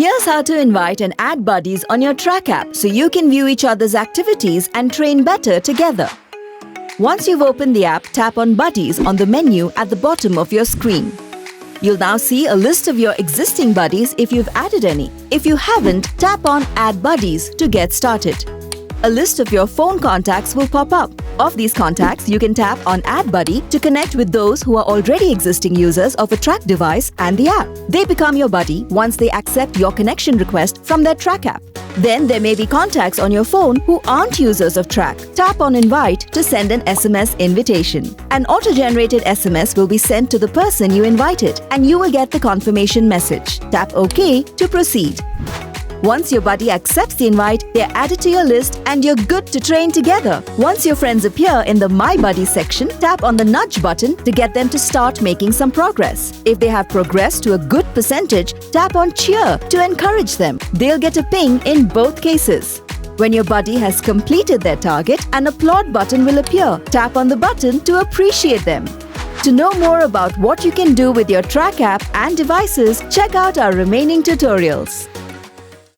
Here's how to invite and add buddies on your TRAQ app so you can view each other's activities and train better together. Once you've opened the app, tap on Buddies on the menu at the bottom of your screen. You'll now see a list of your existing buddies if you've added any. If you haven't, tap on Add Buddies to get started. A list of your phone contacts will pop up. Of these contacts, you can tap on Add Buddy to connect with those who are already existing users of a TRAQ device and the app. They become your buddy once they accept your connection request from their TRAQ app. Then there may be contacts on your phone who aren't users of TRAQ. Tap on Invite to send an SMS invitation. An auto-generated SMS will be sent to the person you invited and you will get the confirmation message. Tap OK to proceed. Once your buddy accepts the invite, they're added to your list and you're good to train together. Once your friends appear in the My Buddy section, tap on the nudge button to get them to start making some progress. If they have progressed to a good percentage, tap on Cheer to encourage them. They'll get a ping in both cases. When your buddy has completed their target, an applaud button will appear. Tap on the button to appreciate them. To know more about what you can do with your TRAQ app and devices, check out our remaining tutorials.